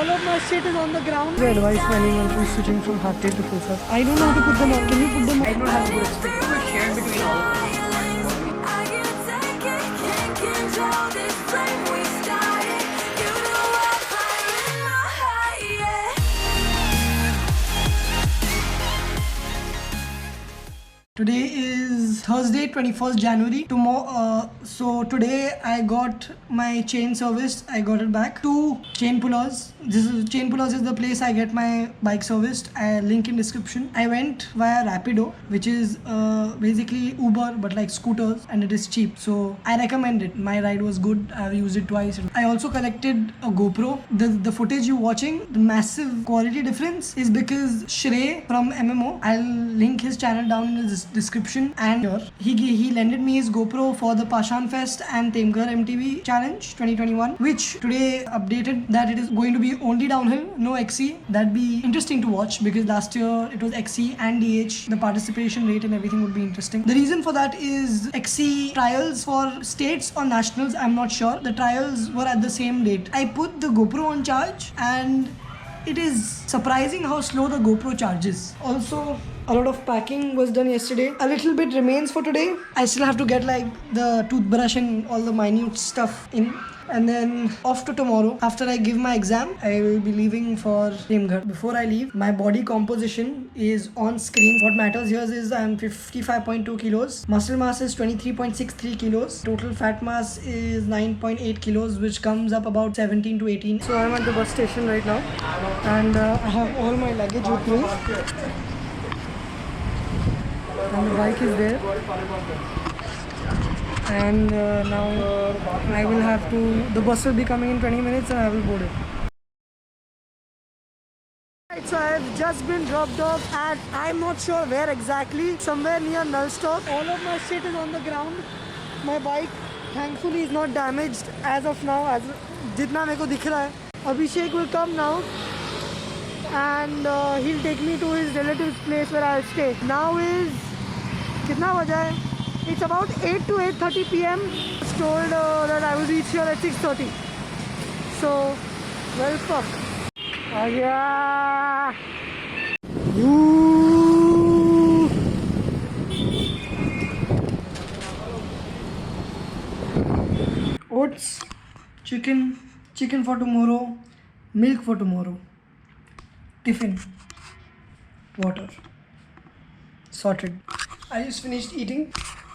All of my shit is on the ground. The advice for anyone who's switching from hard tape to full set. I don't know how to put them on. Can you put them on? I don't have a good experience. It was shared between all of us. Today is Thursday, 21st January. Tomorrow, so today I got my chain serviced. I got it back. 2 chain pullers. Chain pullers is the place I get my bike serviced. I link in description. I went via Rapido, which is basically Uber but like scooters, and it is cheap. So I recommend it. My ride was good. I've used it twice. I also collected a GoPro. The footage you're watching, the massive quality difference is because Shrey from MMO. I'll link his channel down in the description, and he lended me his GoPro for the Pashan Fest and Temghar MTV Challenge 2021, which today updated that it is going to be only downhill, no XC. That'd be interesting to watch because last year it was XC and DH. The participation rate and everything would be interesting. The reason for that is XC trials for states or nationals, I'm not sure. The trials were at the same date. I put the GoPro on charge and it is surprising how slow the GoPro charges. Also, a lot of packing was done yesterday. A little bit remains for today. I still have to get like the toothbrush and all the minute stuff in. And then off to tomorrow. After I give my exam, I will be leaving for Temghar. Before I leave, my body composition is on screen. What matters here is I am 55.2 kilos. Muscle mass is 23.63 kilos. Total fat mass is 9.8 kilos, which comes up about 17 to 18. So I'm at the bus station right now. And I have all my luggage with me. And the bike is there. And now I will have to, the bus will be coming in 20 minutes and I will board it. Right, so I've just been dropped off at, I'm not sure where exactly, somewhere near Null Stop. All of my shit is on the ground. My bike thankfully is not damaged as of now, as jitna meko dikh raha hai. Abhishek will come now and he'll take me to his relative's place where I'll stay. Now is, kitna baja hai? It's about 8 to 8:30 p.m. I was told that I will reach here at 6:30. So, well, fuck. Yeah. Oats, chicken for tomorrow, milk for tomorrow, tiffin, water, sorted. I just finished eating.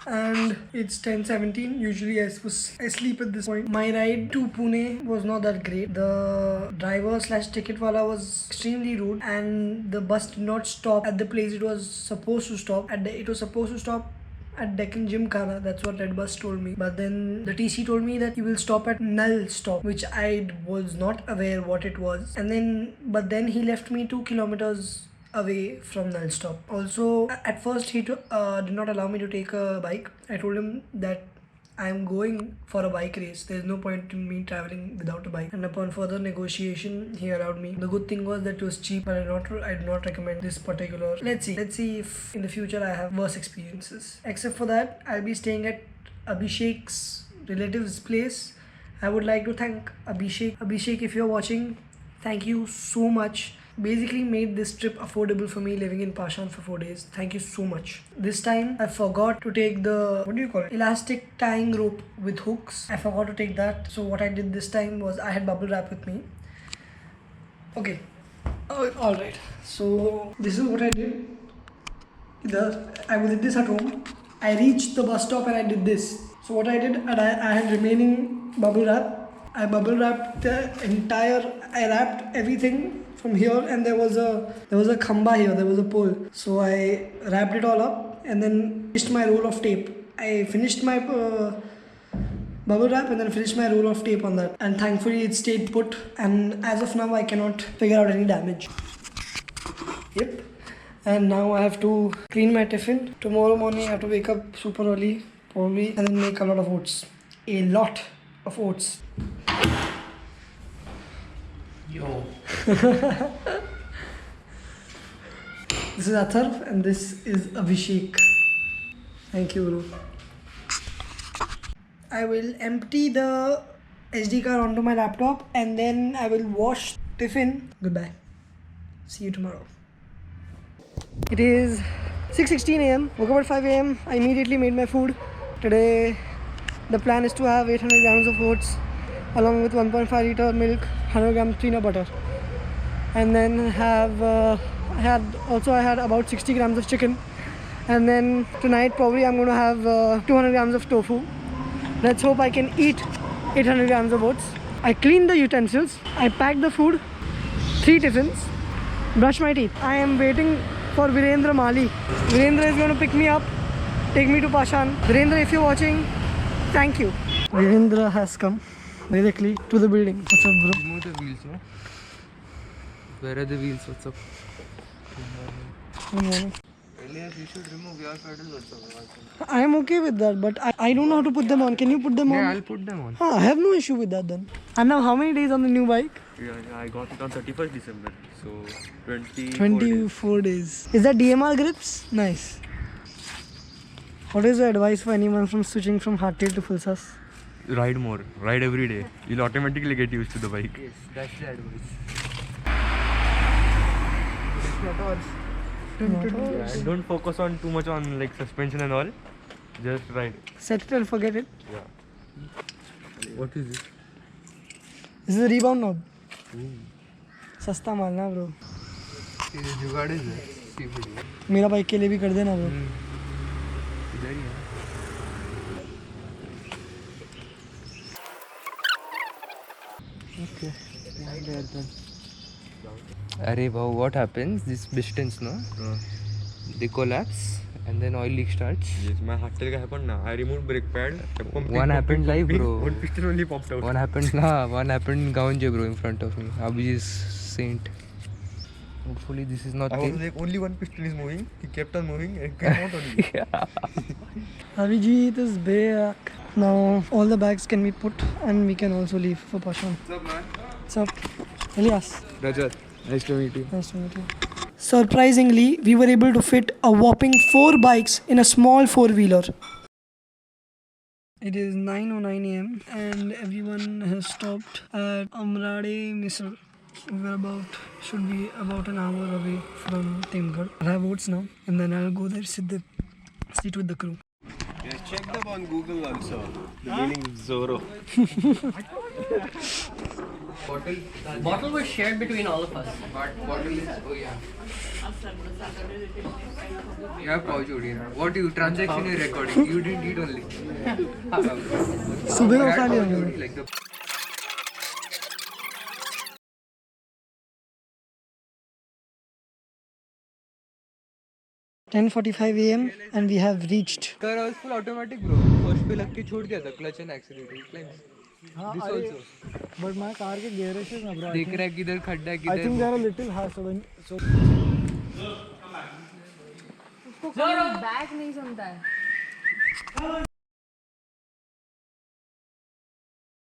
And it's 10:17. Usually I sleep at this point. My ride to Pune was not that great. The driver / ticket wala was extremely rude, and the bus did not stop at the place it was supposed to stop. It was supposed to stop at Deccan Gymkhana. That's what Red Bus told me. But then the TC told me that you will stop at Null Stop, which I was not aware what it was. But then he left me 2 kilometers away from Null Stop. Also, at first he did not allow me to take a bike. I told him that I'm going for a bike race. There's no point in me traveling without a bike. And upon further negotiation, he allowed me. The good thing was that it was cheap, but I do not recommend this particular. Let's see if in the future I have worse experiences. Except for that, I'll be staying at Abhishek's relative's place. I would like to thank Abhishek. Abhishek, if you're watching, thank you so much. Basically made this trip affordable for me living in Pashan for 4 days. Thank you so much. This time I forgot to take the, what do you call it? Elastic tying rope with hooks. I forgot to take that. So what I did this time was I had bubble wrap with me. Okay. Oh, alright. So this is what I did. I did this at home. I reached the bus stop and I did this. So what I did, I had remaining bubble wrap. I bubble wrapped the entire, I wrapped everything from here, and there was a khamba here, there was a pole. So I wrapped it all up and then finished my roll of tape. I finished my bubble wrap and then finished my roll of tape on that. And thankfully it stayed put, and as of now I cannot figure out any damage. Yep. And now I have to clean my tiffin. Tomorrow morning I have to wake up super early, probably, and then make a lot of oats. A lot of oats. Yo. This is Atharv and this is Abhishek. Thank you, bro. I will empty the SD card onto my laptop and then I will wash tiffin. Goodbye. See you tomorrow. It is 6:16 a.m. Woke up at 5 a.m. I immediately made my food. Today, the plan is to have 800 grams of oats along with 1.5 liter milk, 100 grams peanut butter, and then I had about 60 grams of chicken. And then tonight probably I'm going to have 200 grams of tofu. Let's hope I can eat 800 grams of oats. I cleaned the utensils. I packed the food. 3 tiffins. Brush my teeth. I am waiting for Virendra Mali. Virendra is going to pick me up, take me to Pashan. Virendra, if you're watching, thank you. Virendra has come directly to the building. What's up, bro? Remove the wheels, no? Where are the wheels? What's up? Good morning. Elias, you should remove your pedals also. I am okay with that, but I don't know how to put them on. Can you put them on? Yeah, I'll put them on. I have no issue with that then. And now how many days on the new bike? Yeah, I got it on 31st December. So 24 days. Is that DMR grips? Nice. What is your advice for anyone from switching from hardtail to full sus? Ride more. Ride every day. You'll automatically get used to the bike. Yes, that's the advice. Yeah, and don't focus on too much on like suspension and all. Just ride. Set it and forget it. Yeah. What is it? This is a rebound knob. सस्ता माल ना bro. ये जुगाड़ है CPD. मेरा bike के लिए भी कर देना ब्रो. इधर ही है. Okay. Arey wow, what happens? These pistons, no? They collapse and then oil leak starts. Yes, my hardtail happened now. I removed brake pad. One happened live, bro. One piston only popped out. One happened in Gaunje, bro, in front of me. Abhi is saint. Hopefully this is not I thing. was like, only one piston is moving. He kept on moving and came out only. Abhijit is back. Now all the bags can be put and we can also leave for Pashan. What's up, man? What's up? Elias. Rajat, nice to meet you. Nice to meet you. Surprisingly, we were able to fit a whopping 4 bikes in a small 4-wheeler. It is 9:09 a.m. and everyone has stopped at Amrade Misal. We're should be about an hour away from Timgad. I have oats now and then I'll go there, sit with the crew. Yeah, check them on Google also. The meaning Zorro. Bottle was shared between all of us. Bottle is, oh yeah. You have pouch only. What you transaction you recording? You didn't eat only. सुबह को खा लिया मैंने. Like the 10:45 a.m. and we have reached. car was full automatic, bro. First पे लग के छोड़ दिया था clutch and accelerator. This also. But my car के gears is ना bro. देख रहा है किधर खड्डा है किधर. I think they are a little harsh. So bag नहीं सुनता है.